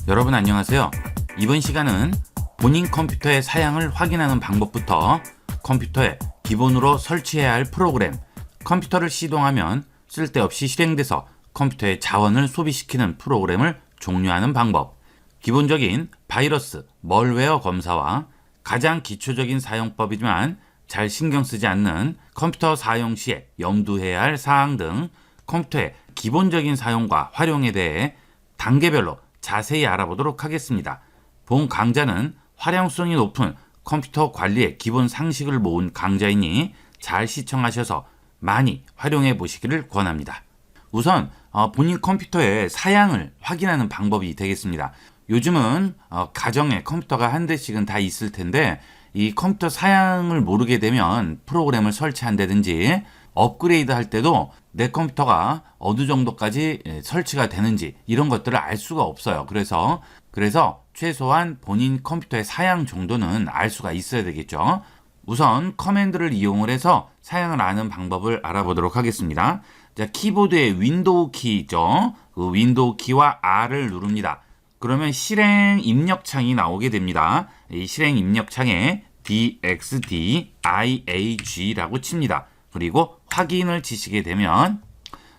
여러분 안녕하세요. 이번 시간은 본인 컴퓨터의 사양을 확인하는 방법부터 컴퓨터에 기본으로 설치해야 할 프로그램, 컴퓨터를 시동하면 쓸데없이 실행돼서 컴퓨터의 자원을 소비시키는 프로그램을 종료하는 방법, 기본적인 바이러스, 멀웨어 검사와 가장 기초적인 사용법이지만 잘 신경 쓰지 않는 컴퓨터 사용 시에 염두해야 할 사항 등 컴퓨터의 기본적인 사용과 활용에 대해 단계별로 자세히 알아보도록 하겠습니다. 본 강좌는 활용성이 높은 컴퓨터 관리의 기본 상식을 모은 강좌이니 잘 시청하셔서 많이 활용해 보시기를 권합니다. 우선 본인 컴퓨터의 사양을 확인하는 방법이 되겠습니다. 요즘은 가정에 컴퓨터가 한 대씩은 다 있을 텐데 이 컴퓨터 사양을 모르게 되면 프로그램을 설치한다든지 업그레이드 할 때도 내 컴퓨터가 어느 정도까지 설치가 되는지 이런 것들을 알 수가 없어요. 그래서 최소한 본인 컴퓨터의 사양 정도는 알 수가 있어야 되겠죠. 우선 커맨드를 이용을 해서 사양을 아는 방법을 알아보도록 하겠습니다. 자, 키보드의 윈도우 키죠. 그 윈도우 키와 R을 누릅니다. 그러면 실행 입력창이 나오게 됩니다. 이 실행 입력창에 DXDIAG라고 칩니다. 그리고 확인을 치시게 되면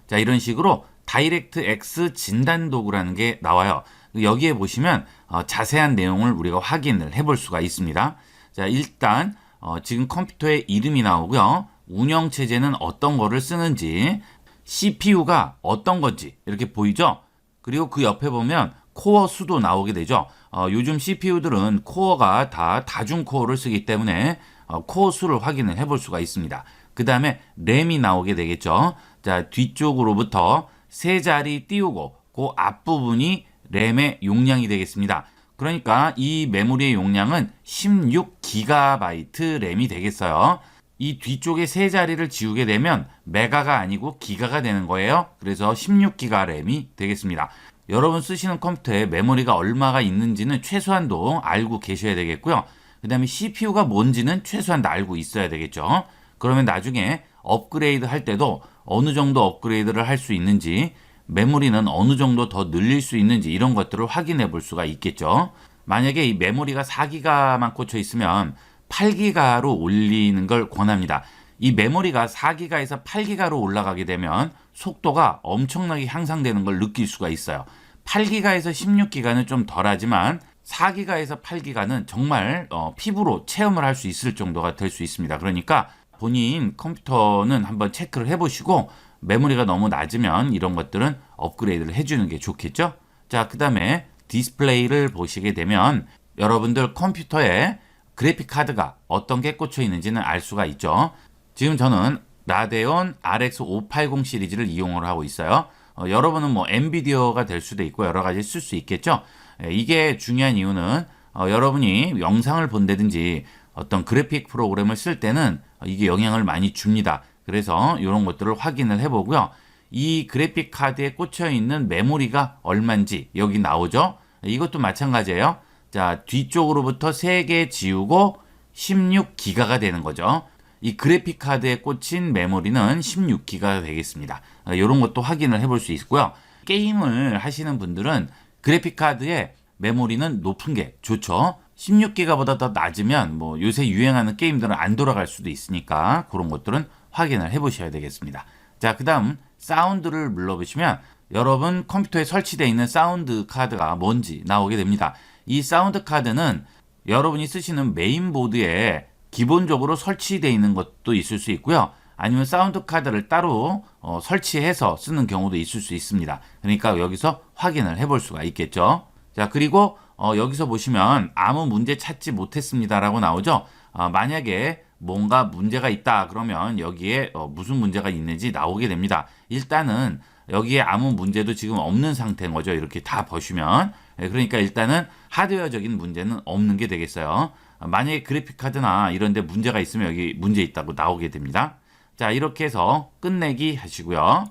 자, 이런 식으로 다이렉트 X 진단 도구라는 게 나와요. 여기에 보시면 자세한 내용을 우리가 확인을 해볼 수가 있습니다. 자, 일단 지금 컴퓨터의 이름이 나오고요. 운영체제는 어떤 거를 쓰는지, CPU가 어떤 건지 이렇게 보이죠? 그리고 그 옆에 보면 코어 수도 나오게 되죠. 요즘 CPU들은 코어가 다 다중 코어를 쓰기 때문에 코어 수를 확인을 해볼 수가 있습니다. 그 다음에 램이 나오게 되겠죠. 자, 뒤쪽으로부터 세 자리 띄우고 그 앞부분이 램의 용량이 되겠습니다. 그러니까 이 메모리의 용량은 16GB 램이 되겠어요. 이 뒤쪽에 세 자리를 지우게 되면 메가가 아니고 기가가 되는 거예요. 그래서 16기가 램이 되겠습니다. 여러분 쓰시는 컴퓨터에 메모리가 얼마가 있는지는 최소한도 알고 계셔야 되겠고요. 그 다음에 CPU가 뭔지는 최소한도 알고 있어야 되겠죠. 그러면 나중에 업그레이드 할 때도 어느 정도 업그레이드를 할 수 있는지, 메모리는 어느 정도 더 늘릴 수 있는지 이런 것들을 확인해 볼 수가 있겠죠. 만약에 이 메모리가 4기가만 꽂혀 있으면 8기가로 올리는 걸 권합니다. 이 메모리가 4기가에서 8기가로 올라가게 되면 속도가 엄청나게 향상되는 걸 느낄 수가 있어요. 8기가에서 16기가는 좀 덜하지만 4기가에서 8기가는 정말 피부로 체험을 할 수 있을 정도가 될 수 있습니다. 그러니까 본인 컴퓨터는 한번 체크를 해보시고 메모리가 너무 낮으면 이런 것들은 업그레이드를 해주는 게 좋겠죠. 자, 그 다음에 디스플레이를 보시게 되면 여러분들 컴퓨터에 그래픽 카드가 어떤 게 꽂혀 있는지는 알 수가 있죠. 지금 저는 라데온 RX 580 시리즈를 이용을 하고 있어요. 여러분은 뭐 엔비디아가 될 수도 있고 여러 가지 쓸 수 있겠죠. 이게 중요한 이유는 여러분이 영상을 본다든지 어떤 그래픽 프로그램을 쓸 때는 이게 영향을 많이 줍니다. 그래서 이런 것들을 확인을 해보고요. 이 그래픽 카드에 꽂혀 있는 메모리가 얼마인지 여기 나오죠. 이것도 마찬가지예요. 자, 뒤쪽으로부터 3개 지우고 16기가가 되는 거죠. 이 그래픽 카드에 꽂힌 메모리는 16기가가 되겠습니다. 이런 것도 확인을 해볼 수 있고요. 게임을 하시는 분들은 그래픽 카드의 메모리는 높은 게 좋죠. 16기가보다 더 낮으면 뭐 요새 유행하는 게임들은 안 돌아갈 수도 있으니까 그런 것들은 확인을 해보셔야 되겠습니다. 자, 그 다음 사운드를 눌러보시면 여러분 컴퓨터에 설치되어 있는 사운드 카드가 뭔지 나오게 됩니다. 이 사운드 카드는 여러분이 쓰시는 메인보드에 기본적으로 설치되어 있는 것도 있을 수 있고요. 아니면 사운드 카드를 따로 설치해서 쓰는 경우도 있을 수 있습니다. 그러니까 여기서 확인을 해볼 수가 있겠죠. 자, 그리고 여기서 보시면 아무 문제 찾지 못했습니다라고 나오죠. 만약에 뭔가 문제가 있다 그러면 여기에 무슨 문제가 있는지 나오게 됩니다. 일단은 여기에 아무 문제도 지금 없는 상태인 거죠. 이렇게 다 보시면. 그러니까 일단은 하드웨어적인 문제는 없는 게 되겠어요. 만약에 그래픽 카드나 이런 데 문제가 있으면 여기 문제 있다고 나오게 됩니다. 자, 이렇게 해서 끝내기 하시고요.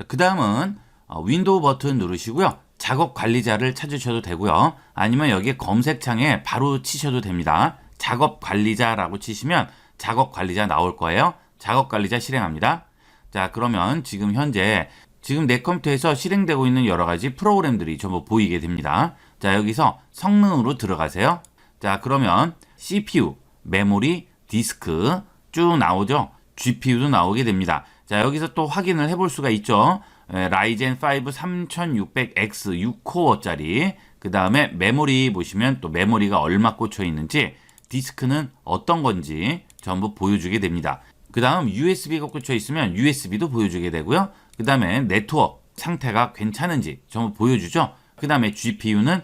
그 다음은 윈도우 버튼 누르시고요. 작업 관리자를 찾으셔도 되고요. 아니면 여기 검색창에 바로 치셔도 됩니다. 작업 관리자라고 치시면 작업 관리자 나올 거예요. 작업 관리자 실행합니다. 자, 그러면 지금 현재 지금 내 컴퓨터에서 실행되고 있는 여러 가지 프로그램들이 전부 보이게 됩니다. 자, 여기서 성능으로 들어가세요. 자, 그러면 CPU, 메모리, 디스크 쭉 나오죠. GPU도 나오게 됩니다. 자, 여기서 또 확인을 해볼 수가 있죠. 라이젠 5 3600X 6코어짜리, 그 다음에 메모리 보시면 또 메모리가 얼마 꽂혀 있는지, 디스크는 어떤 건지 전부 보여주게 됩니다. 그 다음 USB가 꽂혀 있으면 USB도 보여주게 되고요. 그 다음에 네트워크 상태가 괜찮은지 전부 보여주죠. 그 다음에 GPU는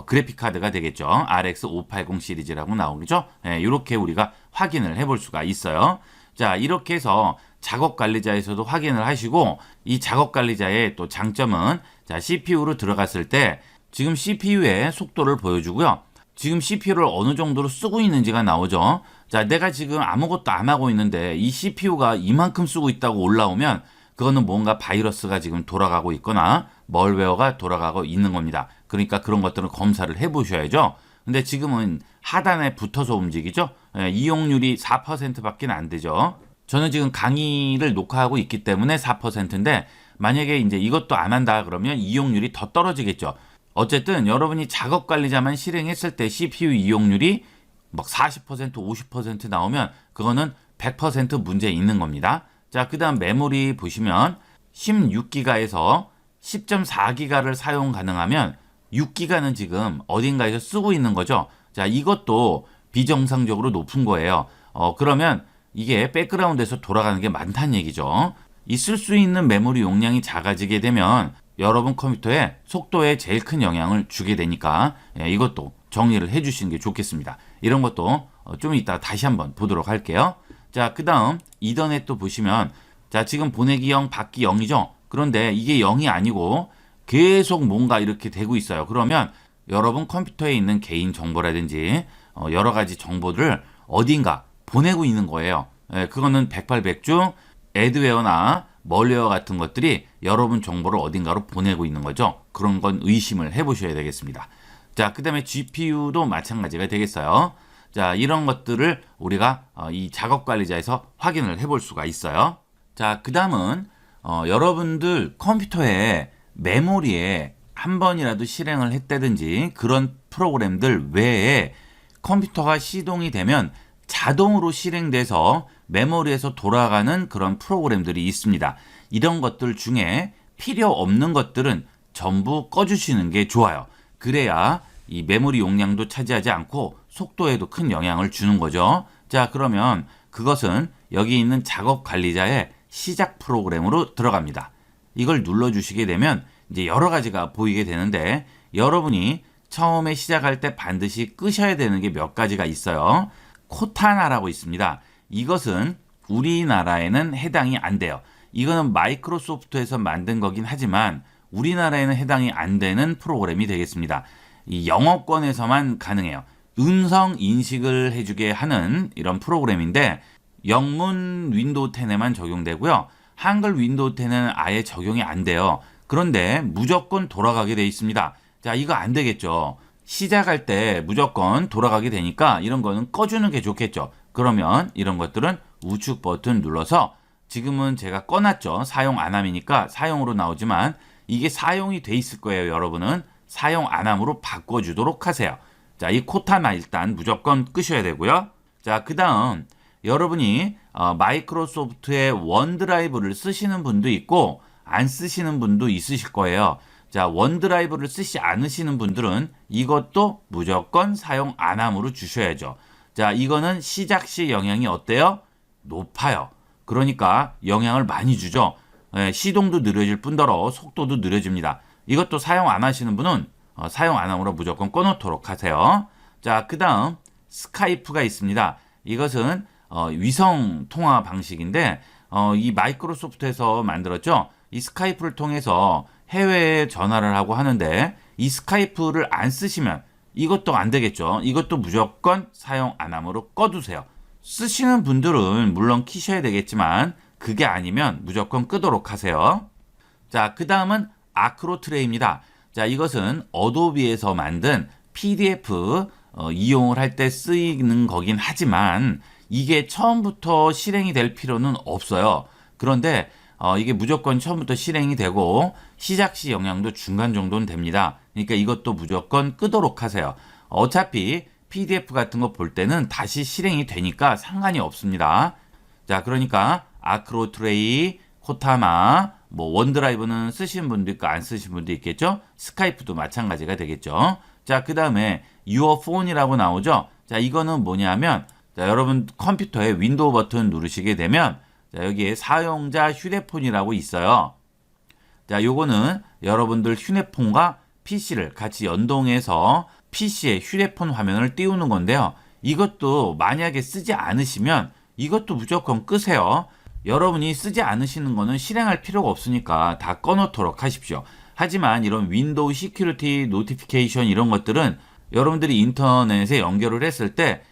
그래픽 카드가 되겠죠. RX 580 시리즈라고 나오겠죠. 이렇게 우리가 확인을 해볼 수가 있어요. 자, 이렇게 해서 작업 관리자에서도 확인을 하시고, 이 작업 관리자의 또 장점은, 자, CPU로 들어갔을 때 지금 CPU의 속도를 보여주고요. 지금 CPU를 어느 정도로 쓰고 있는지가 나오죠. 자, 내가 지금 아무것도 안 하고 있는데 이 CPU가 이만큼 쓰고 있다고 올라오면 그거는 뭔가 바이러스가 지금 돌아가고 있거나 멀웨어가 돌아가고 있는 겁니다. 그러니까 그런 것들은 검사를 해보셔야죠. 근데 지금은 하단에 붙어서 움직이죠. 이용률이 4%밖에 안 되죠. 저는 지금 강의를 녹화하고 있기 때문에 4%인데, 만약에 이제 이것도 안 한다 그러면 이용률이 더 떨어지겠죠. 어쨌든 여러분이 작업 관리자만 실행했을 때 CPU 이용률이 막 40%, 50% 나오면 그거는 100% 문제 있는 겁니다. 자, 그 다음 메모리 보시면 16기가에서 10.4기가를 사용 가능하면 6기가는 지금 어딘가에서 쓰고 있는 거죠. 자, 이것도 비정상적으로 높은 거예요. 그러면 이게 백그라운드에서 돌아가는 게 많다는 얘기죠. 이 쓸 수 있는 메모리 용량이 작아지게 되면 여러분 컴퓨터의 속도에 제일 큰 영향을 주게 되니까 이것도 정리를 해주시는 게 좋겠습니다. 이런 것도 좀 이따 다시 한번 보도록 할게요. 자, 그 다음 이더넷도 보시면, 자, 지금 보내기 0, 받기 0이죠. 그런데 이게 0이 아니고 계속 뭔가 이렇게 되고 있어요. 그러면 여러분 컴퓨터에 있는 개인 정보라든지 여러 가지 정보들을 어딘가 보내고 있는 거예요. 그거는 백발백중 애드웨어나 멀웨어 같은 것들이 여러분 정보를 어딘가로 보내고 있는 거죠. 그런 건 의심을 해보셔야 되겠습니다. 자, 그 다음에 GPU도 마찬가지가 되겠어요. 자, 이런 것들을 우리가 이 작업 관리자에서 확인을 해볼 수가 있어요. 자, 그 다음은 여러분들 컴퓨터에 메모리에 한 번이라도 실행을 했다든지 그런 프로그램들 외에 컴퓨터가 시동이 되면 자동으로 실행돼서 메모리에서 돌아가는 그런 프로그램들이 있습니다. 이런 것들 중에 필요 없는 것들은 전부 꺼주시는 게 좋아요. 그래야 이 메모리 용량도 차지하지 않고 속도에도 큰 영향을 주는 거죠. 자, 그러면 그것은 여기 있는 작업 관리자의 시작 프로그램으로 들어갑니다. 이걸 눌러주시게 되면 이제 여러 가지가 보이게 되는데, 여러분이 처음에 시작할 때 반드시 끄셔야 되는 게 몇 가지가 있어요. 코타나라고 있습니다. 이것은 우리나라에는 해당이 안 돼요. 이거는 마이크로소프트에서 만든 거긴 하지만 우리나라에는 해당이 안 되는 프로그램이 되겠습니다. 이 영어권에서만 가능해요. 음성 인식을 해주게 하는 이런 프로그램인데, 영문 윈도우 10에만 적용되고요. 한글 윈도우 10은 아예 적용이 안 돼요. 그런데 무조건 돌아가게 돼 있습니다. 자, 이거 안 되겠죠. 시작할 때 무조건 돌아가게 되니까 이런 거는 꺼주는 게 좋겠죠. 그러면 이런 것들은 우측 버튼 눌러서, 지금은 제가 꺼놨죠. 사용 안 함이니까 사용으로 나오지만 이게 사용이 돼 있을 거예요. 여러분은 사용 안 함으로 바꿔주도록 하세요. 자, 이 코타나 일단 무조건 끄셔야 되고요. 자, 그 다음 여러분이 마이크로소프트의 원드라이브를 쓰시는 분도 있고 안 쓰시는 분도 있으실 거예요. 자, 원드라이브를 쓰지 않으시는 분들은 이것도 무조건 사용 안 함으로 주셔야죠. 자, 이거는 시작 시 영향이 어때요? 높아요. 그러니까 영향을 많이 주죠. 시동도 느려질 뿐더러 속도도 느려집니다. 이것도 사용 안 하시는 분은 사용 안 함으로 무조건 꺼놓도록 하세요. 자, 그 다음 스카이프가 있습니다. 이것은 위성 통화 방식인데 이 마이크로소프트에서 만들었죠. 이 스카이프를 통해서 해외에 전화를 하고 하는데, 이 스카이프를 안 쓰시면 이것도 안 되겠죠. 이것도 무조건 사용 안 함으로 꺼두세요. 쓰시는 분들은 물론 키셔야 되겠지만 그게 아니면 무조건 끄도록 하세요. 자, 그 다음은 아크로트레이입니다. 자, 이것은 어도비에서 만든 PDF 이용을 할 때 쓰이는 거긴 하지만 이게 처음부터 실행이 될 필요는 없어요. 그런데 이게 무조건 처음부터 실행이 되고 시작 시 영향도 중간 정도는 됩니다. 그러니까 이것도 무조건 끄도록 하세요. 어차피 PDF 같은 거 볼 때는 다시 실행이 되니까 상관이 없습니다. 자, 그러니까 아크로 트레이, 코타마, 뭐 원드라이브는 쓰시는 분도 있고 안 쓰시는 분도 있겠죠. 스카이프도 마찬가지가 되겠죠. 자, 그 다음에 Your Phone이라고 나오죠. 자, 이거는 뭐냐면 자, 여러분 컴퓨터에 윈도우 버튼 누르시게 되면 자, 여기에 사용자 휴대폰이라고 있어요. 자, 요거는 여러분들 휴대폰과 PC를 같이 연동해서 PC에 휴대폰 화면을 띄우는 건데요. 이것도 만약에 쓰지 않으시면 이것도 무조건 끄세요. 여러분이 쓰지 않으시는 거는 실행할 필요가 없으니까 다 꺼놓도록 하십시오. 하지만 이런 윈도우 시큐리티 노티피케이션 이런 것들은 여러분들이 인터넷에 연결을 했을 때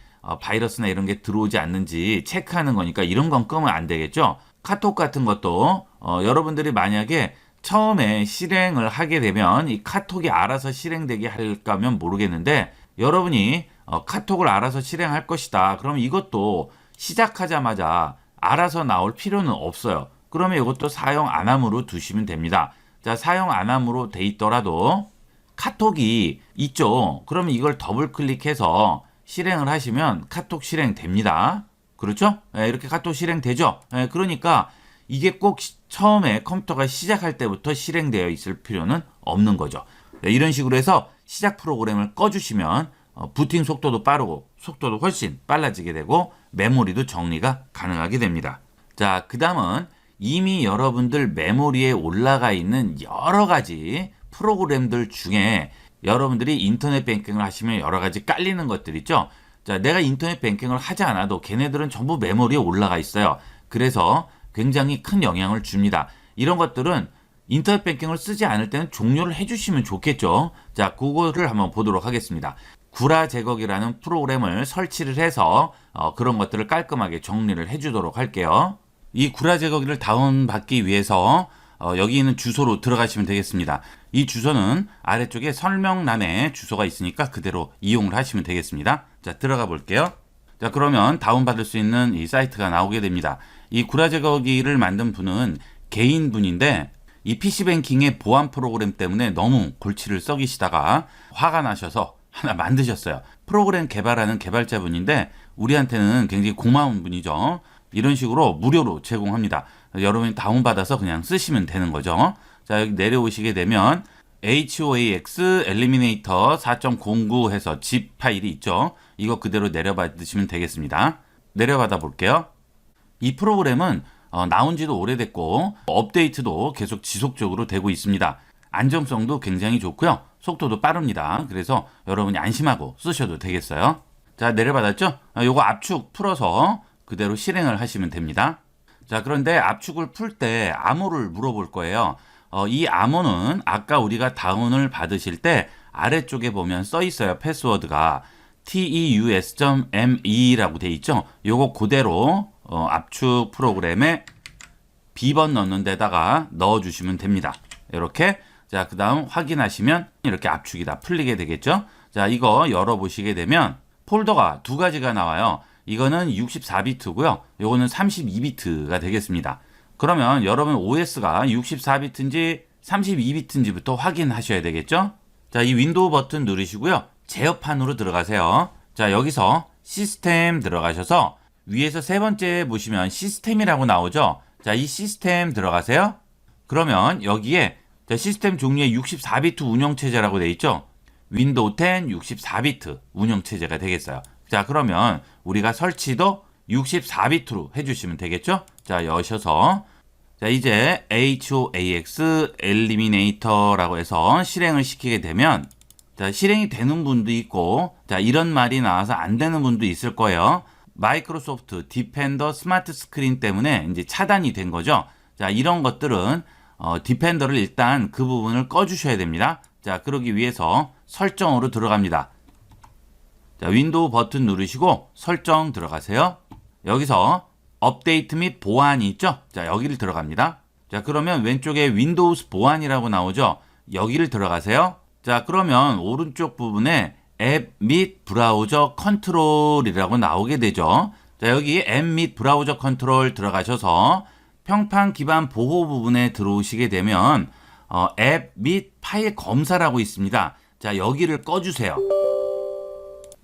바이러스나 이런 게 들어오지 않는지 체크하는 거니까 이런 건 끄면 안 되겠죠. 카톡 같은 것도 여러분들이 만약에 처음에 실행을 하게 되면 이 카톡이 알아서 실행되게 할까면 모르겠는데 여러분이 카톡을 알아서 실행할 것이다. 그럼 이것도 시작하자마자 알아서 나올 필요는 없어요. 그러면 이것도 사용 안 함으로 두시면 됩니다. 자, 사용 안 함으로 돼 있더라도 카톡이 있죠. 그러면 이걸 더블 클릭해서 실행을 하시면 카톡 실행됩니다. 그렇죠? 네, 이렇게 카톡 실행되죠? 네, 그러니까 이게 꼭 처음에 컴퓨터가 시작할 때부터 실행되어 있을 필요는 없는 거죠. 네, 이런 식으로 해서 시작 프로그램을 꺼주시면 부팅 속도도 빠르고 속도도 훨씬 빨라지게 되고 메모리도 정리가 가능하게 됩니다. 자, 그 다음은 이미 여러분들 메모리에 올라가 있는 여러 가지 프로그램들 중에 여러분들이 인터넷 뱅킹을 하시면 여러 가지 깔리는 것들 있죠. 자, 내가 인터넷 뱅킹을 하지 않아도 걔네들은 전부 메모리에 올라가 있어요. 그래서 굉장히 큰 영향을 줍니다. 이런 것들은 인터넷 뱅킹을 쓰지 않을 때는 종료를 해주시면 좋겠죠. 자, 그거를 한번 보도록 하겠습니다. 구라 제거기라는 프로그램을 설치를 해서 그런 것들을 깔끔하게 정리를 해주도록 할게요. 이 구라 제거기를 다운받기 위해서 여기 있는 주소로 들어가시면 되겠습니다. 이 주소는 아래쪽에 설명란에 주소가 있으니까 그대로 이용을 하시면 되겠습니다. 자, 들어가 볼게요. 자, 그러면 다운받을 수 있는 이 사이트가 나오게 됩니다. 이 구라 제거기를 만든 분은 개인분인데 이 PC뱅킹의 보안 프로그램 때문에 너무 골치를 썩이시다가 화가 나셔서 하나 만드셨어요. 프로그램 개발하는 개발자분인데 우리한테는 굉장히 고마운 분이죠. 이런 식으로 무료로 제공합니다. 여러분이 다운받아서 그냥 쓰시면 되는 거죠. 자, 여기 내려오시게 되면 HOAX 엘리미네이터 4.09 해서 zip 파일이 있죠. 이거 그대로 내려받으시면 되겠습니다. 내려받아 볼게요. 이 프로그램은 나온 지도 오래됐고 업데이트도 계속 지속적으로 되고 있습니다. 안정성도 굉장히 좋고요. 속도도 빠릅니다. 그래서 여러분이 안심하고 쓰셔도 되겠어요. 자, 내려받았죠? 요거 압축 풀어서 그대로 실행을 하시면 됩니다. 자, 그런데 압축을 풀 때 암호를 물어볼 거예요. 이 암호는 아까 우리가 다운을 받으실 때 아래쪽에 보면 써 있어요. 패스워드가 teus.me라고 돼 있죠. 요거 그대로 압축 프로그램에 B번 넣는 데다가 넣어주시면 됩니다. 이렇게. 자, 그 다음 확인하시면 이렇게 압축이 다 풀리게 되겠죠. 자, 이거 열어보시게 되면 폴더가 두 가지가 나와요. 이거는 64비트고요. 요거는 32비트가 되겠습니다. 그러면 여러분 OS가 64비트인지 32비트인지부터 확인하셔야 되겠죠. 자, 이 윈도우 버튼 누르시고요. 제어판으로 들어가세요. 자, 여기서 시스템 들어가셔서 위에서 세 번째 보시면 시스템이라고 나오죠. 자, 이 시스템 들어가세요. 그러면 여기에 시스템 종류에 64비트 운영체제라고 되어 있죠. 윈도우 10 64비트 운영체제가 되겠어요. 자, 그러면 우리가 설치도 64비트로 해주시면 되겠죠. 자, 여셔서 자, 이제 HOAX 엘리미네이터라고 해서 실행을 시키게 되면 자, 실행이 되는 분도 있고 자, 이런 말이 나와서 안 되는 분도 있을 거예요. 마이크로소프트 디펜더 스마트 스크린 때문에 이제 차단이 된 거죠. 자, 이런 것들은 디펜더를 일단 그 부분을 꺼주셔야 됩니다. 자, 그러기 위해서 설정으로 들어갑니다. 자, 윈도우 버튼 누르시고 설정 들어가세요. 여기서 업데이트 및 보안이 있죠? 자, 여기를 들어갑니다. 자, 그러면 왼쪽에 윈도우스 보안이라고 나오죠? 여기를 들어가세요. 자, 그러면 오른쪽 부분에 앱 및 브라우저 컨트롤이라고 나오게 되죠. 자, 여기 앱 및 브라우저 컨트롤 들어가셔서 평판 기반 보호 부분에 들어오시게 되면 앱 및 파일 검사라고 있습니다. 자, 여기를 꺼주세요.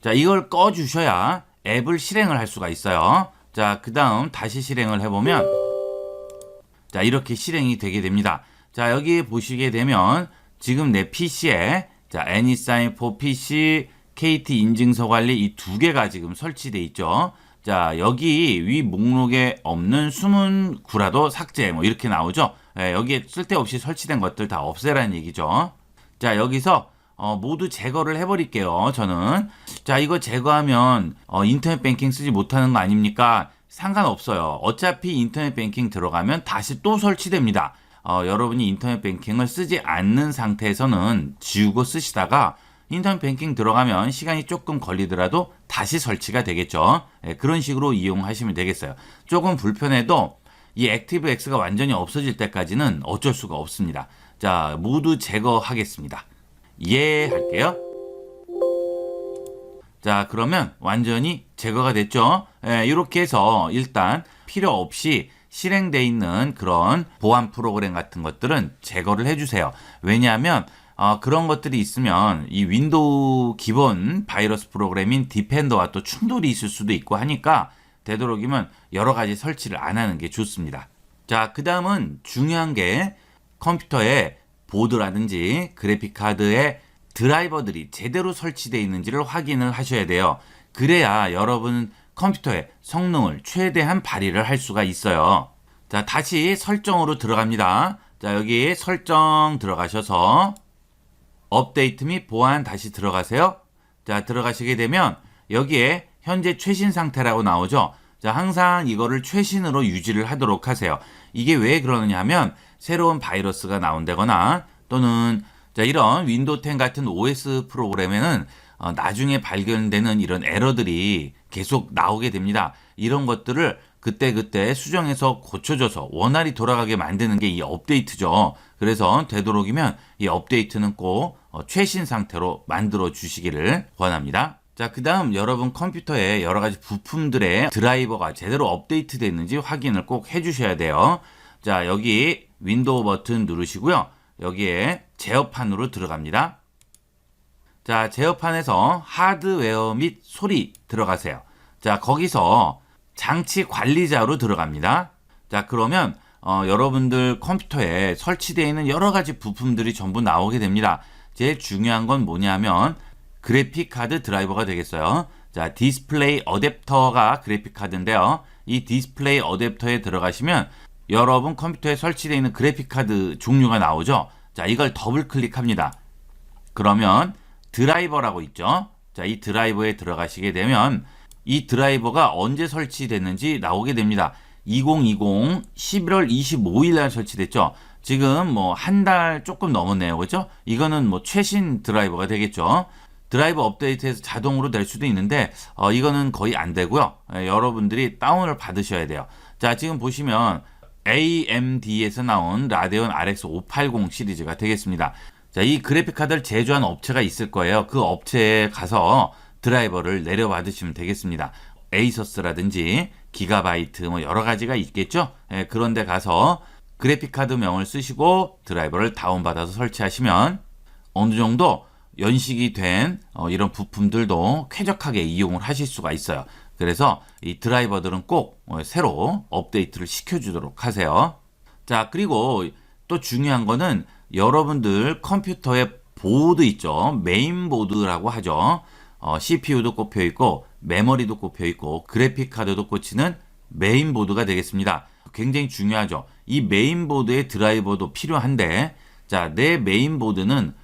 자, 이걸 꺼주셔야 앱을 실행을 할 수가 있어요. 자, 그 다음 다시 실행을 해보면 자, 이렇게 실행이 되게 됩니다. 자, 여기 보시게 되면 지금 내 PC에 자, 애니사인 for PC, KT 인증서 관리 이 두 개가 지금 설치되어 있죠. 자, 여기 위 목록에 없는 숨은 구라도 삭제 뭐 이렇게 나오죠. 여기에 쓸데없이 설치된 것들 다 없애라는 얘기죠. 자, 여기서 모두 제거를 해버릴게요. 저는. 자, 이거 제거하면 인터넷 뱅킹 쓰지 못하는 거 아닙니까? 상관없어요. 어차피 인터넷 뱅킹 들어가면 다시 또 설치됩니다. 여러분이 인터넷 뱅킹을 쓰지 않는 상태에서는 지우고 쓰시다가 인터넷 뱅킹 들어가면 시간이 조금 걸리더라도 다시 설치가 되겠죠. 그런 식으로 이용하시면 되겠어요. 조금 불편해도 이 액티브엑스가 완전히 없어질 때까지는 어쩔 수가 없습니다. 자, 모두 제거하겠습니다. 예 할게요. 자, 그러면 완전히 제거가 됐죠. 이렇게 해서 일단 필요 없이 실행되어 있는 그런 보안 프로그램 같은 것들은 제거를 해주세요. 왜냐하면 그런 것들이 있으면 이 윈도우 기본 바이러스 프로그램인 디펜더와 또 충돌이 있을 수도 있고 하니까 되도록이면 여러 가지 설치를 안 하는 게 좋습니다. 자, 그 다음은 중요한 게 컴퓨터에 보드라든지 그래픽카드에 드라이버들이 제대로 설치되어 있는지를 확인을 하셔야 돼요. 그래야 여러분 컴퓨터의 성능을 최대한 발휘를 할 수가 있어요. 자, 다시 설정으로 들어갑니다. 자, 여기 설정 들어가셔서 업데이트 및 보안 다시 들어가세요. 자, 들어가시게 되면 여기에 현재 최신 상태라고 나오죠. 자, 항상 이거를 최신으로 유지를 하도록 하세요. 이게 왜 그러느냐 하면 새로운 바이러스가 나온다거나 또는 자, 이런 윈도우 10 같은 OS 프로그램에는 나중에 발견되는 이런 에러들이 계속 나오게 됩니다. 이런 것들을 그때그때 수정해서 고쳐줘서 원활히 돌아가게 만드는 게 이 업데이트죠. 그래서 되도록이면 이 업데이트는 꼭 최신 상태로 만들어 주시기를 권합니다. 자, 그 다음 여러분 컴퓨터에 여러 가지 부품들의 드라이버가 제대로 업데이트 됐는지 확인을 꼭 해주셔야 돼요. 자, 여기 윈도우 버튼 누르시고요. 여기에 제어판으로 들어갑니다. 자, 제어판에서 하드웨어 및 소리 들어가세요. 자, 거기서 장치 관리자로 들어갑니다. 자, 그러면 여러분들 컴퓨터에 설치되어 있는 여러 가지 부품들이 전부 나오게 됩니다. 제일 중요한 건 뭐냐면 그래픽 카드 드라이버가 되겠어요. 자, 디스플레이 어댑터가 그래픽 카드인데요. 이 디스플레이 어댑터에 들어가시면 여러분 컴퓨터에 설치되어 있는 그래픽 카드 종류가 나오죠. 자, 이걸 더블 클릭합니다. 그러면 드라이버라고 있죠. 자, 이 드라이버에 들어가시게 되면 이 드라이버가 언제 설치됐는지 나오게 됩니다. 2020 11월 25일 날 설치됐죠. 지금 뭐 한 달 조금 넘었네요. 그렇죠? 이거는 뭐 최신 드라이버가 되겠죠. 드라이버 업데이트해서 자동으로 될 수도 있는데 이거는 거의 안 되고요. 여러분들이 다운을 받으셔야 돼요. 자, 지금 보시면 AMD에서 나온 라데온 RX 580 시리즈가 되겠습니다. 자, 이 그래픽카드를 제조한 업체가 있을 거예요. 그 업체에 가서 드라이버를 내려받으시면 되겠습니다. 에이서스라든지 기가바이트 뭐 여러 가지가 있겠죠. 그런 데 가서 그래픽카드 명을 쓰시고 드라이버를 다운받아서 설치하시면 어느 정도 연식이 된 이런 부품들도 쾌적하게 이용을 하실 수가 있어요. 그래서 이 드라이버들은 꼭 새로 업데이트를 시켜주도록 하세요. 자, 그리고 또 중요한 거는 여러분들 컴퓨터에 보드 있죠. 메인보드라고 하죠. CPU도 꼽혀 있고 메모리도 꼽혀 있고 그래픽 카드도 꽂히는 메인보드가 되겠습니다. 굉장히 중요하죠. 이 메인보드의 드라이버도 필요한데 자, 내 메인보드는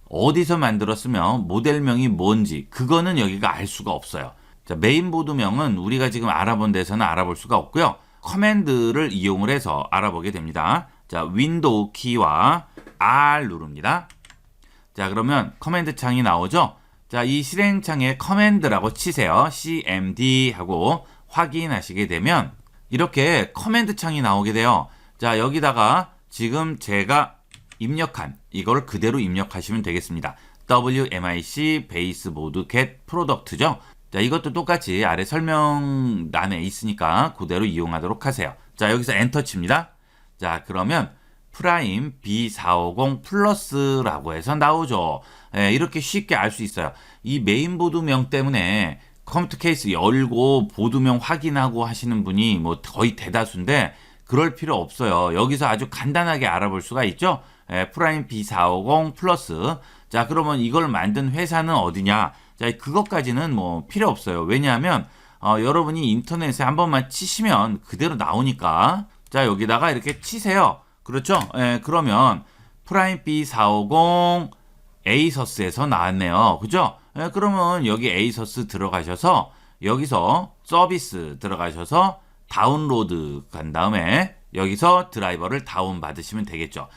어디서 만들었으면 모델명이 뭔지 그거는 여기가 알 수가 없어요. 자, 메인보드명은 우리가 지금 알아본 데서는 알아볼 수가 없고요. 커맨드를 이용을 해서 알아보게 됩니다. 자, 윈도우 키와 R 누릅니다. 자, 그러면 커맨드 창이 나오죠. 자, 이 실행창에 커맨드라고 치세요. CMD 하고 확인하시게 되면 이렇게 커맨드 창이 나오게 돼요. 자, 여기다가 지금 제가 입력한 이걸 그대로 입력하시면 되겠습니다. WMIC 베이스보드 get 프로덕트죠. 자, 이것도 똑같이 아래 설명란에 있으니까 그대로 이용하도록 하세요. 자, 여기서 엔터 칩니다. 자, 그러면 프라임 B450 플러스라고 해서 나오죠. 이렇게 쉽게 알 수 있어요. 이 메인보드명 때문에 컴퓨터 케이스 열고 보드명 확인하고 하시는 분이 뭐 거의 대다수인데 그럴 필요 없어요. 여기서 아주 간단하게 알아볼 수가 있죠. 프라임 B450 플러스. 자, 그러면 이걸 만든 회사는 어디냐? 자, 그것까지는 뭐 필요 없어요. 왜냐하면 여러분이 인터넷에 한 번만 치시면 그대로 나오니까. 자, 여기다가 이렇게 치세요. 그렇죠? 그러면 프라임 B450 에이서스에서 나왔네요. 그죠? 그러면 여기 에이서스 들어가셔서 여기서 서비스 들어가셔서 다운로드 간 다음에 여기서 드라이버를 다운 받으시면 되겠죠.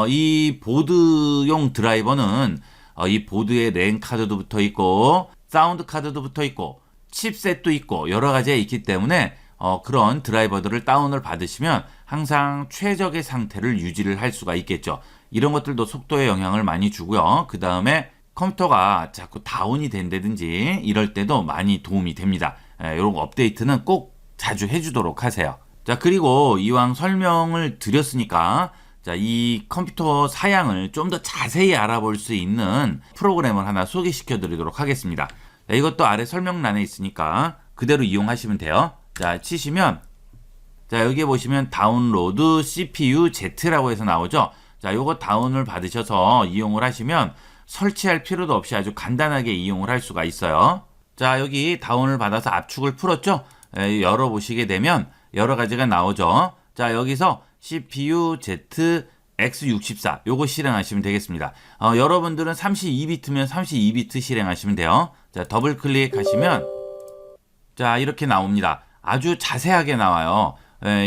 이 보드용 드라이버는 이 보드에 랜 카드도 붙어 있고 사운드 카드도 붙어 있고 칩셋도 있고 여러 가지가 있기 때문에 그런 드라이버들을 다운을 받으시면 항상 최적의 상태를 유지를 할 수가 있겠죠. 이런 것들도 속도에 영향을 많이 주고요. 그 다음에 컴퓨터가 자꾸 다운이 된다든지 이럴 때도 많이 도움이 됩니다. 이런 업데이트는 꼭 자주 해주도록 하세요. 자, 그리고 이왕 설명을 드렸으니까 자, 이 컴퓨터 사양을 좀 더 자세히 알아볼 수 있는 프로그램을 하나 소개시켜 드리도록 하겠습니다. 자, 이것도 아래 설명란에 있으니까 그대로 이용하시면 돼요. 자, 치시면 자, 여기에 보시면 다운로드 CPU Z라고 해서 나오죠. 자, 요거 다운을 받으셔서 이용을 하시면 설치할 필요도 없이 아주 간단하게 이용을 할 수가 있어요. 자, 여기 다운을 받아서 압축을 풀었죠. 열어보시게 되면 여러 가지가 나오죠. 자, 여기서 CPU Z X64 요거 실행하시면 되겠습니다. 여러분들은 32비트면 32비트 실행하시면 돼요. 자, 더블 클릭하시면 자, 이렇게 나옵니다. 아주 자세하게 나와요.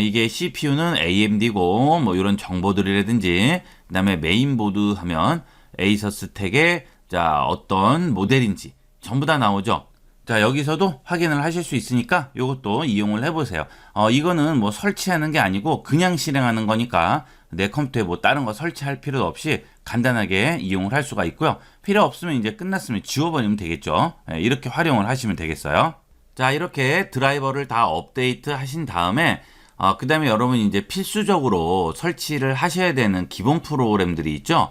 이게 CPU는 AMD고 뭐 이런 정보들이라든지 그다음에 메인보드 하면 에이서스 텍의 자, 어떤 모델인지 전부 다 나오죠. 자, 여기서도 확인을 하실 수 있으니까 이것도 이용을 해보세요. 이거는 뭐 설치하는 게 아니고 그냥 실행하는 거니까 내 컴퓨터에 뭐 다른 거 설치할 필요도 없이 간단하게 이용을 할 수가 있고요. 필요 없으면 이제 끝났으면 지워버리면 되겠죠. 이렇게 활용을 하시면 되겠어요. 자, 이렇게 드라이버를 다 업데이트 하신 다음에 그 다음에 여러분이 이제 필수적으로 설치를 하셔야 되는 기본 프로그램들이 있죠.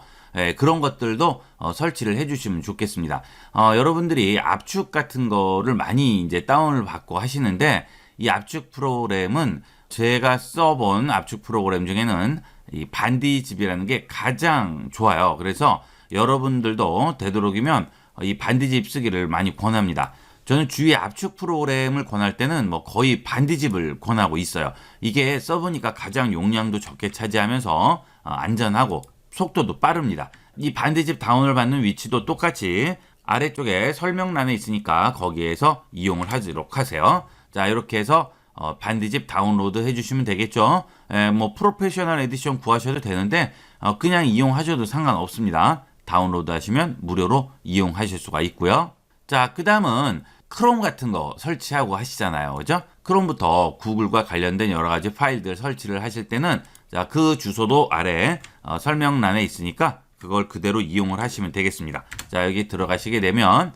그런 것들도 설치를 해주시면 좋겠습니다. 여러분들이 압축 같은 거를 많이 이제 다운을 받고 하시는데 이 압축 프로그램은 제가 써본 압축 프로그램 중에는 이 반디집이라는 게 가장 좋아요. 그래서 여러분들도 되도록이면 이 반디집 쓰기를 많이 권합니다. 저는 주위에 압축 프로그램을 권할 때는 뭐 거의 반디집을 권하고 있어요. 이게 써보니까 가장 용량도 적게 차지하면서 안전하고 속도도 빠릅니다. 이 반디집 다운을 받는 위치도 똑같이 아래쪽에 설명란에 있으니까 거기에서 이용을 하도록 하세요. 자, 이렇게 해서 반디집 다운로드 해주시면 되겠죠. 뭐 프로페셔널 에디션 구하셔도 되는데 그냥 이용하셔도 상관없습니다. 다운로드 하시면 무료로 이용하실 수가 있고요. 자, 그 다음은 크롬 같은 거 설치하고 하시잖아요. 그죠? 크롬부터 구글과 관련된 여러 가지 파일들 설치를 하실 때는 자, 그 주소도 아래 설명란에 있으니까 그걸 그대로 이용을 하시면 되겠습니다. 자, 여기 들어가시게 되면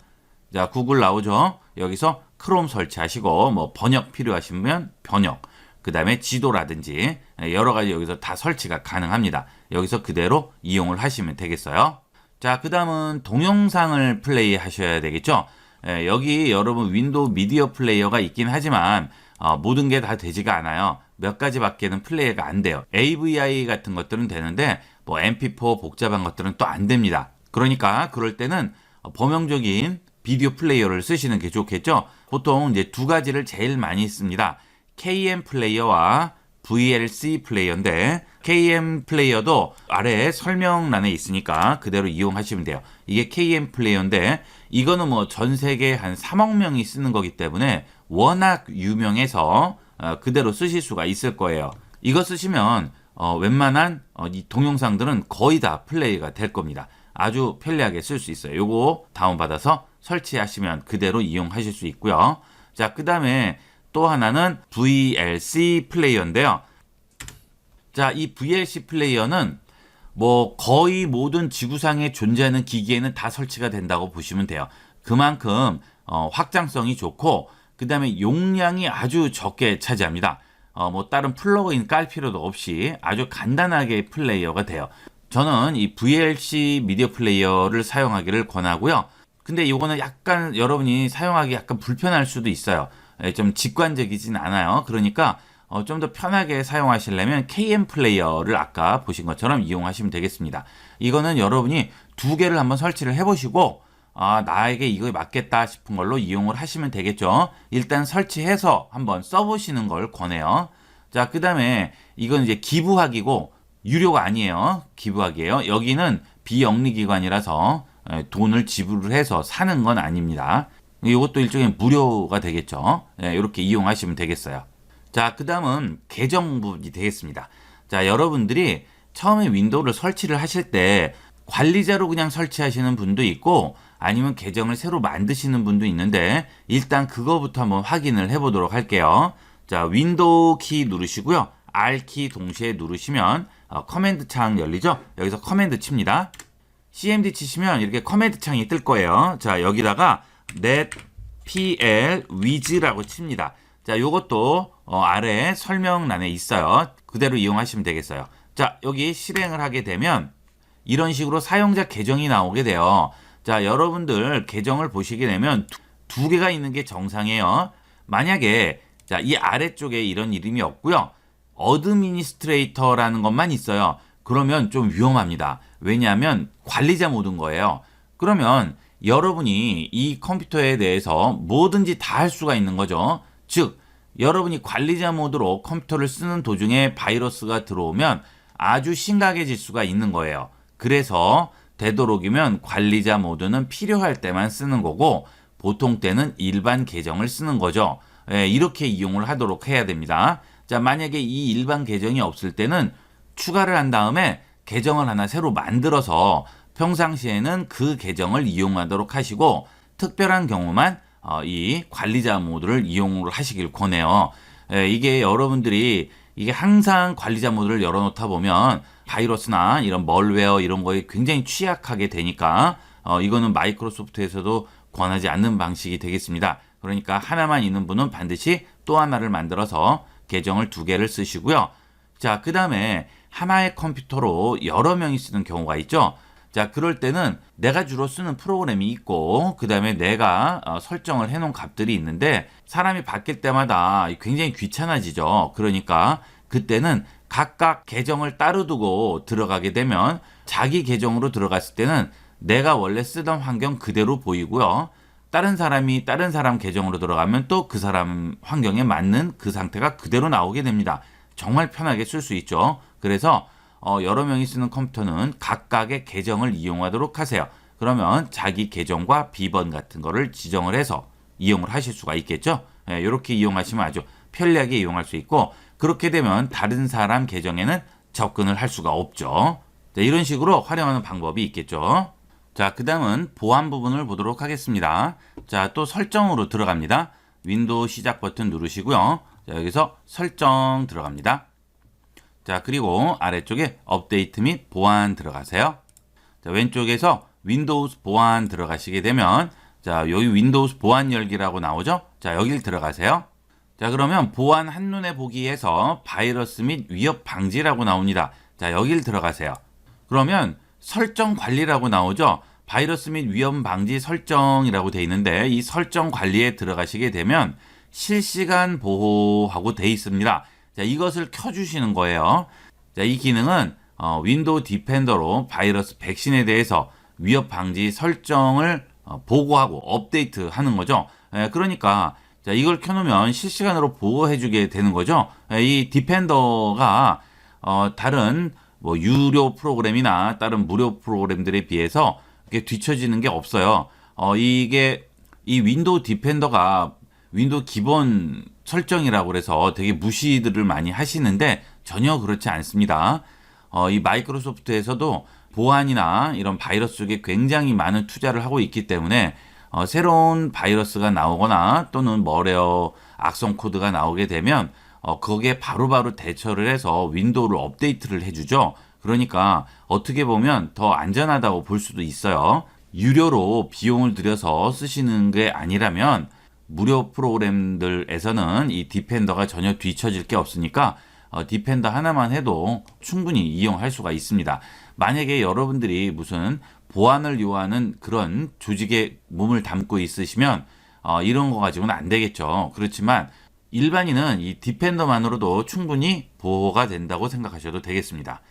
자, 구글 나오죠. 여기서 크롬 설치하시고 뭐 번역 필요하시면 번역, 그 다음에 지도라든지 여러 가지 여기서 다 설치가 가능합니다. 여기서 그대로 이용을 하시면 되겠어요. 자, 그 다음은 동영상을 플레이 하셔야 되겠죠. 여기 여러분 윈도우 미디어 플레이어가 있긴 하지만 모든 게 다 되지가 않아요. 몇 가지밖에는 플레이가 안 돼요. AVI 같은 것들은 되는데 뭐 MP4 복잡한 것들은 또 안 됩니다. 그러니까 그럴 때는 범용적인 비디오 플레이어를 쓰시는 게 좋겠죠. 보통 이제 두 가지를 제일 많이 씁니다. KM 플레이어와 VLC 플레이어인데 KM 플레이어도 아래 설명란에 있으니까 그대로 이용하시면 돼요. 이게 KM 플레이어인데 이거는 뭐 전 세계 한 3억 명이 쓰는 거기 때문에 워낙 유명해서 그대로 쓰실 수가 있을 거예요. 이거 쓰시면 웬만한 이 동영상들은 거의 다 플레이가 될 겁니다. 아주 편리하게 쓸 수 있어요. 요거 다운받아서 설치하시면 그대로 이용하실 수 있고요. 자, 그 다음에 또 하나는 VLC 플레이어인데요. 자, 이 VLC 플레이어는 뭐 거의 모든 지구상에 존재하는 기기에는 다 설치가 된다고 보시면 돼요. 그만큼 확장성이 좋고 그 다음에 용량이 아주 적게 차지합니다. 뭐 다른 플러그인 깔 필요도 없이 아주 간단하게 플레이어가 돼요. 저는 이 VLC 미디어 플레이어를 사용하기를 권하고요. 근데 이거는 약간 여러분이 사용하기 약간 불편할 수도 있어요. 좀 직관적이진 않아요. 그러니까 좀 더 편하게 사용하시려면 KM 플레이어를 아까 보신 것처럼 이용하시면 되겠습니다. 이거는 여러분이 두 개를 한번 설치를 해보시고 나에게 이거 맞겠다 싶은 걸로 이용을 하시면 되겠죠. 일단 설치해서 한번 써보시는 걸 권해요. 자, 그 다음에 이건 이제 기부학이고 유료가 아니에요. 기부학이에요. 여기는 비영리기관이라서 돈을 지불을 해서 사는 건 아닙니다. 이것도 일종의 무료가 되겠죠. 이렇게 이용하시면 되겠어요. 자, 그 다음은 계정 부분이 되겠습니다. 자, 여러분들이 처음에 윈도우를 설치를 하실 때 관리자로 그냥 설치하시는 분도 있고 아니면 계정을 새로 만드시는 분도 있는데 일단 그거부터 한번 확인을 해보도록 할게요. 자, 윈도우 키 누르시고요. R 키 동시에 누르시면 커맨드 창 열리죠? 여기서 커맨드 칩니다. CMD 치시면 이렇게 커맨드 창이 뜰 거예요. 자, 여기다가 netpl wiz라고 칩니다. 자, 요것도 아래 설명란에 있어요. 그대로 이용하시면 되겠어요. 자, 여기 실행을 하게 되면 이런 식으로 사용자 계정이 나오게 돼요. 자, 여러분들 계정을 보시게 되면 두 개가 있는 게 정상이에요. 만약에 자, 이 아래쪽에 이런 이름이 없고요. 어드미니스트레이터라는 것만 있어요. 그러면 좀 위험합니다. 왜냐하면 관리자 모드인 거예요. 그러면 여러분이 이 컴퓨터에 대해서 뭐든지 다 할 수가 있는 거죠. 즉, 여러분이 관리자 모드로 컴퓨터를 쓰는 도중에 바이러스가 들어오면 아주 심각해질 수가 있는 거예요. 그래서 되도록이면 관리자 모드는 필요할 때만 쓰는 거고 보통 때는 일반 계정을 쓰는 거죠. 이렇게 이용을 하도록 해야 됩니다. 자, 만약에 이 일반 계정이 없을 때는 추가를 한 다음에 계정을 하나 새로 만들어서 평상시에는 그 계정을 이용하도록 하시고 특별한 경우만 이 관리자 모드를 이용을 하시길 권해요. 이게 여러분들이 이게 항상 관리자 모드를 열어놓다 보면 바이러스나 이런 멀웨어 이런 거에 굉장히 취약하게 되니까 이거는 마이크로소프트에서도 권하지 않는 방식이 되겠습니다. 그러니까 하나만 있는 분은 반드시 또 하나를 만들어서 계정을 두 개를 쓰시고요. 자, 그 다음에 하나의 컴퓨터로 여러 명이 쓰는 경우가 있죠. 자, 그럴 때는 내가 주로 쓰는 프로그램이 있고 그 다음에 내가 설정을 해놓은 값들이 있는데 사람이 바뀔 때마다 굉장히 귀찮아지죠. 그러니까 그때는 각각 계정을 따로 두고 들어가게 되면 자기 계정으로 들어갔을 때는 내가 원래 쓰던 환경 그대로 보이고요. 다른 사람이 다른 사람 계정으로 들어가면 또 그 사람 환경에 맞는 그 상태가 그대로 나오게 됩니다. 정말 편하게 쓸 수 있죠. 그래서 여러 명이 쓰는 컴퓨터는 각각의 계정을 이용하도록 하세요. 그러면 자기 계정과 비번 같은 거를 지정을 해서 이용을 하실 수가 있겠죠. 이렇게 이용하시면 아주 편리하게 이용할 수 있고 그렇게 되면 다른 사람 계정에는 접근을 할 수가 없죠. 자, 이런 식으로 활용하는 방법이 있겠죠. 자, 그 다음은 보안 부분을 보도록 하겠습니다. 자, 또 설정으로 들어갑니다. 윈도우 시작 버튼 누르시고요. 자, 여기서 설정 들어갑니다. 자, 그리고 아래쪽에 업데이트 및 보안 들어가세요. 자, 왼쪽에서 윈도우 보안 들어가시게 되면 자, 여기 윈도우 보안 열기라고 나오죠? 자, 여길 들어가세요. 자, 그러면 보안 한눈에 보기에서 바이러스 및 위협 방지라고 나옵니다. 자, 여길 들어가세요. 그러면 설정 관리라고 나오죠? 바이러스 및 위험 방지 설정이라고 돼 있는데 이 설정 관리에 들어가시게 되면 실시간 보호하고 돼 있습니다. 자, 이것을 켜주시는 거예요. 자, 이 기능은 윈도우 디펜더로 바이러스 백신에 대해서 위협 방지 설정을 보고하고 업데이트 하는 거죠. 그러니까 자, 이걸 켜놓으면 실시간으로 보호해주게 되는 거죠. 이 디펜더가 다른 뭐 유료 프로그램이나 다른 무료 프로그램들에 비해서 이렇게 뒤처지는 게 없어요. 이게 이 윈도우 디펜더가 윈도우 기본 설정이라고 그래서 되게 무시들을 많이 하시는데 전혀 그렇지 않습니다. 이 마이크로소프트에서도 보안이나 이런 바이러스 쪽에 굉장히 많은 투자를 하고 있기 때문에 새로운 바이러스가 나오거나 또는 멀웨어 악성 코드가 나오게 되면 거기에 바로바로 대처를 해서 윈도우를 업데이트를 해주죠. 그러니까 어떻게 보면 더 안전하다고 볼 수도 있어요. 유료로 비용을 들여서 쓰시는 게 아니라면 무료 프로그램들에서는 이 디펜더가 전혀 뒤처질 게 없으니까 디펜더 하나만 해도 충분히 이용할 수가 있습니다. 만약에 여러분들이 무슨 보안을 요하는 그런 조직에 몸을 담고 있으시면 이런 거 가지고는 안 되겠죠. 그렇지만 일반인은 이 디펜더만으로도 충분히 보호가 된다고 생각하셔도 되겠습니다.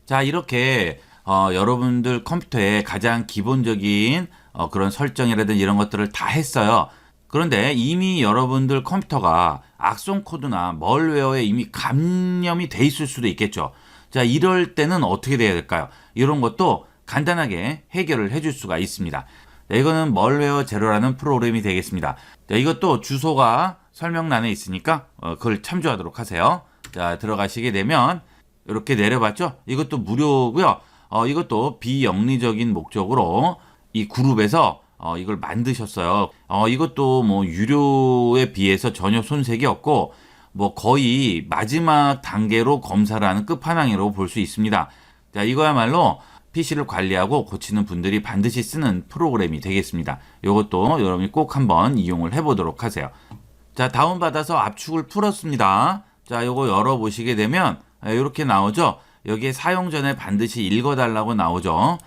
자, 이렇게 여러분들 컴퓨터에 가장 기본적인 그런 설정이라든지 이런 것들을 다 했어요. 그런데 이미 여러분들 컴퓨터가 악성 코드나 멀웨어에 이미 감염이 돼 있을 수도 있겠죠. 자, 이럴 때는 어떻게 돼야 될까요? 이런 것도 간단하게 해결을 해줄 수가 있습니다. 자, 이거는 멀웨어 제로라는 프로그램이 되겠습니다. 자, 이것도 주소가 설명란에 있으니까 그걸 참조하도록 하세요. 자, 들어가시게 되면 이렇게 내려봤죠? 이것도 무료고요. 이것도 비영리적인 목적으로 이 그룹에서 이걸 만드셨어요. 이것도 뭐 유료에 비해서 전혀 손색이 없고 뭐 거의 마지막 단계로 검사를 하는 끝판왕이라고 볼 수 있습니다. 자, 이거야말로 PC를 관리하고 고치는 분들이 반드시 쓰는 프로그램이 되겠습니다. 이것도 여러분이 꼭 한번 이용을 해보도록 하세요. 자, 다운받아서 압축을 풀었습니다. 자, 이거 열어보시게 되면 이렇게 나오죠. 여기에 사용 전에 반드시 읽어달라고 나오죠.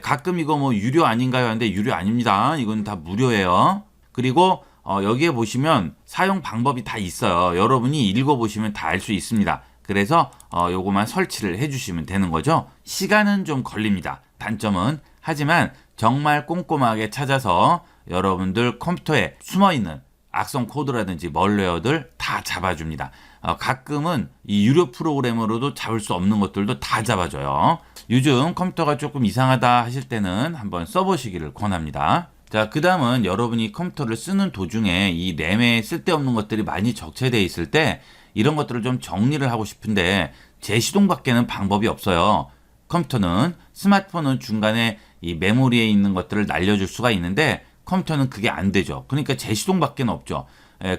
가끔 이거 뭐 유료 아닌가요? 하는데 유료 아닙니다. 이건 다 무료예요. 그리고 여기에 보시면 사용 방법이 다 있어요. 여러분이 읽어보시면 다 알 수 있습니다. 그래서 요거만 설치를 해주시면 되는 거죠. 시간은 좀 걸립니다. 단점은. 하지만 정말 꼼꼼하게 찾아서 여러분들 컴퓨터에 숨어있는 악성 코드라든지 멀웨어들 다 잡아줍니다. 가끔은 이 유료 프로그램으로도 잡을 수 없는 것들도 다 잡아줘요. 요즘 컴퓨터가 조금 이상하다 하실 때는 한번 써보시기를 권합니다. 자, 그 다음은 여러분이 컴퓨터를 쓰는 도중에 이 램에 쓸데없는 것들이 많이 적체되어 있을 때 이런 것들을 좀 정리를 하고 싶은데 재시동밖에는 방법이 없어요. 컴퓨터는, 스마트폰은 중간에 이 메모리에 있는 것들을 날려줄 수가 있는데 컴퓨터는 그게 안 되죠. 그러니까 재시동밖에 없죠.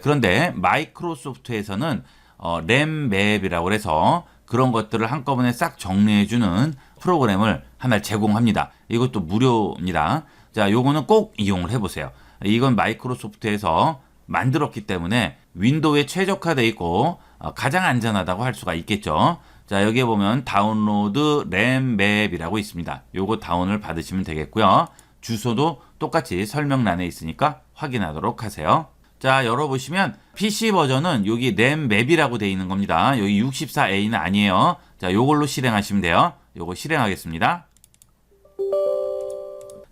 그런데 마이크로소프트에서는 램 맵이라고 해서 그런 것들을 한꺼번에 싹 정리해주는 프로그램을 하나 제공합니다. 이것도 무료입니다. 자, 요거는 꼭 이용을 해보세요. 이건 마이크로소프트에서 만들었기 때문에 윈도우에 최적화되어 있고 가장 안전하다고 할 수가 있겠죠. 자, 여기에 보면 다운로드 램 맵이라고 있습니다. 요거 다운을 받으시면 되겠고요. 주소도 똑같이 설명란에 있으니까 확인하도록 하세요. 자, 열어보시면 PC 버전은 여기 램 맵이라고 되어 있는 겁니다. 여기 64A는 아니에요. 자, 요걸로 실행하시면 돼요. 요거 실행하겠습니다.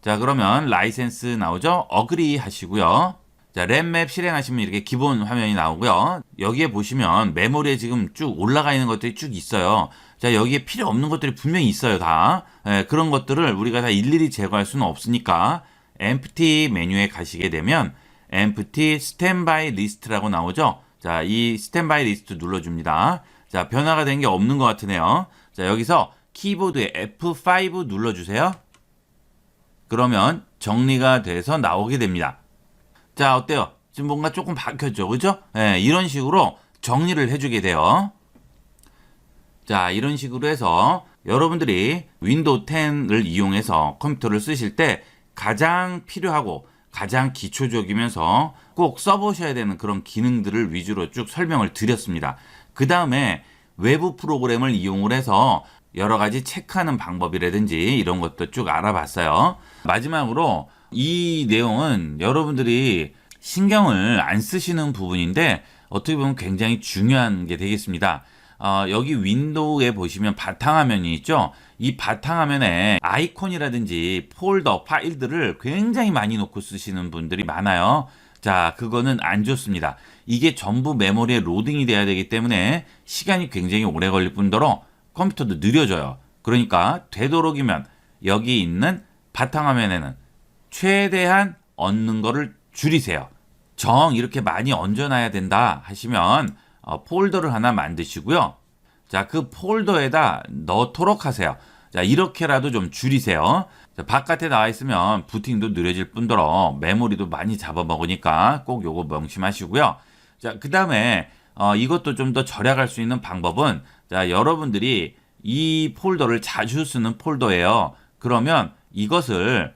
자, 그러면 라이센스 나오죠? 어그리 하시고요. 자, 램맵 실행하시면 이렇게 기본 화면이 나오고요. 여기에 보시면 메모리에 지금 쭉 올라가 있는 것들이 쭉 있어요. 자, 여기에 필요 없는 것들이 분명히 있어요, 다. 그런 것들을 우리가 다 일일이 제거할 수는 없으니까 empty 메뉴에 가시게 되면 empty standby list라고 나오죠. 자, 이 standby list 눌러줍니다. 자, 변화가 된 게 없는 것 같으네요. 자, 여기서 키보드에 F5 눌러주세요. 그러면 정리가 돼서 나오게 됩니다. 자, 어때요? 지금 뭔가 조금 바뀌었죠, 그죠? 이런 식으로 정리를 해주게 돼요. 자, 이런 식으로 해서 여러분들이 윈도우 10을 이용해서 컴퓨터를 쓰실 때 가장 필요하고 가장 기초적이면서 꼭 써보셔야 되는 그런 기능들을 위주로 쭉 설명을 드렸습니다. 그 다음에 외부 프로그램을 이용을 해서 여러 가지 체크하는 방법이라든지 이런 것도 쭉 알아봤어요. 마지막으로 이 내용은 여러분들이 신경을 안 쓰시는 부분인데 어떻게 보면 굉장히 중요한 게 되겠습니다. 여기 윈도우에 보시면 바탕화면이 있죠. 이 바탕화면에 아이콘이라든지 폴더, 파일들을 굉장히 많이 놓고 쓰시는 분들이 많아요. 자, 그거는 안 좋습니다. 이게 전부 메모리에 로딩이 돼야 되기 때문에 시간이 굉장히 오래 걸릴 뿐더러 컴퓨터도 느려져요. 그러니까 되도록이면 여기 있는 바탕화면에는 최대한 얹는 거를 줄이세요. 정 이렇게 많이 얹어놔야 된다 하시면 폴더를 하나 만드시고요. 자, 그 폴더에다 넣도록 하세요. 자, 이렇게라도 좀 줄이세요. 자, 바깥에 나와 있으면 부팅도 느려질 뿐더러 메모리도 많이 잡아먹으니까 꼭 요거 명심하시고요. 자, 그 다음에 이것도 좀 더 절약할 수 있는 방법은 자, 여러분들이 이 폴더를 자주 쓰는 폴더예요. 그러면 이것을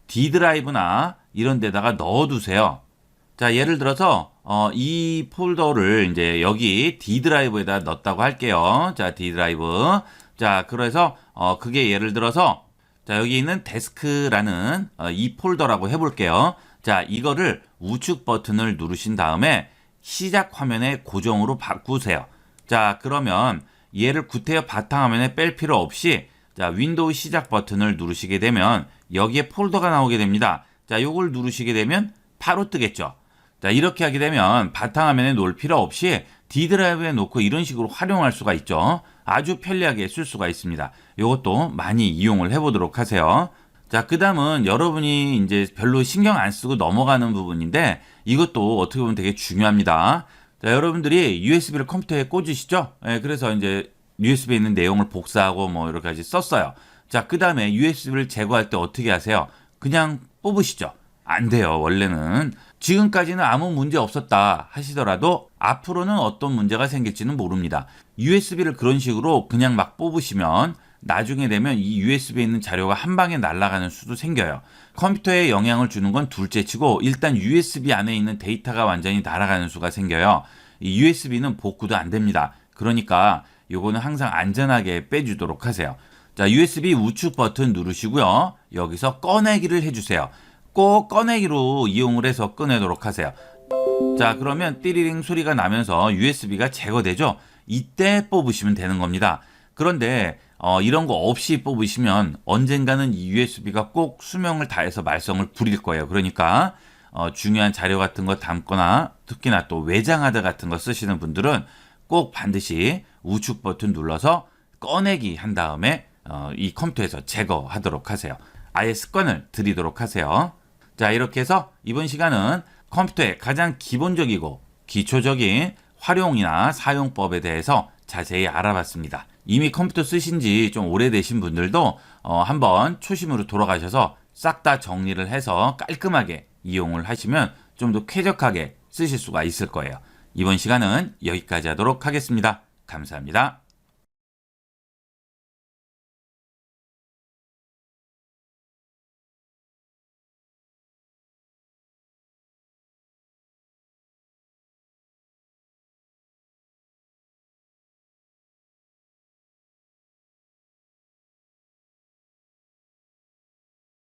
D 드라이브나 이런 데다가 넣어두세요. 자, 예를 들어서 이 폴더를 이제 여기 D 드라이브에다 넣었다고 할게요. 자, D 드라이브. 자, 그래서 그게 예를 들어서 자, 여기 있는 데스크라는 이 폴더라고 해볼게요. 자, 이거를 우측 버튼을 누르신 다음에 시작 화면에 고정으로 바꾸세요. 자, 그러면 얘를 구태여 바탕화면에 뺄 필요 없이 자, 윈도우 시작 버튼을 누르시게 되면 여기에 폴더가 나오게 됩니다. 자, 요걸 누르시게 되면 바로 뜨겠죠. 자, 이렇게 하게 되면 바탕화면에 놓을 필요 없이 D 드라이브에 놓고 이런 식으로 활용할 수가 있죠. 아주 편리하게 쓸 수가 있습니다. 이것도 많이 이용을 해보도록 하세요. 자, 그 다음은 여러분이 이제 별로 신경 안 쓰고 넘어가는 부분인데 이것도 어떻게 보면 되게 중요합니다. 자, 여러분들이 USB를 컴퓨터에 꽂으시죠? 네, 그래서 이제 USB에 있는 내용을 복사하고 뭐 여러 가지 썼어요. 자, 그 다음에 USB를 제거할 때 어떻게 하세요? 그냥 뽑으시죠. 안 돼요, 원래는. 지금까지는 아무 문제 없었다 하시더라도 앞으로는 어떤 문제가 생길지는 모릅니다. USB를 그런 식으로 그냥 막 뽑으시면 나중에 되면 이 USB에 있는 자료가 한 방에 날아가는 수도 생겨요. 컴퓨터에 영향을 주는 건 둘째치고 일단 USB 안에 있는 데이터가 완전히 날아가는 수가 생겨요. 이 USB는 복구도 안 됩니다. 그러니까 요거는 항상 안전하게 빼주도록 하세요. 자, USB 우측 버튼 누르시고요. 여기서 꺼내기를 해주세요. 꼭 꺼내기로 이용을 해서 꺼내도록 하세요. 자, 그러면 띠리링 소리가 나면서 USB가 제거되죠? 이때 뽑으시면 되는 겁니다. 그런데 이런 거 없이 뽑으시면 언젠가는 이 USB가 꼭 수명을 다해서 말썽을 부릴 거예요. 그러니까 중요한 자료 같은 거 담거나 특히나 또 외장 하드 같은 거 쓰시는 분들은 꼭 반드시 우측 버튼 눌러서 꺼내기 한 다음에 이 컴퓨터에서 제거하도록 하세요. 아예 습관을 들이도록 하세요. 자, 이렇게 해서 이번 시간은 컴퓨터의 가장 기본적이고 기초적인 활용이나 사용법에 대해서 자세히 알아봤습니다. 이미 컴퓨터 쓰신 지 좀 오래되신 분들도 한번 초심으로 돌아가셔서 싹 다 정리를 해서 깔끔하게 이용을 하시면 좀 더 쾌적하게 쓰실 수가 있을 거예요. 이번 시간은 여기까지 하도록 하겠습니다. 감사합니다.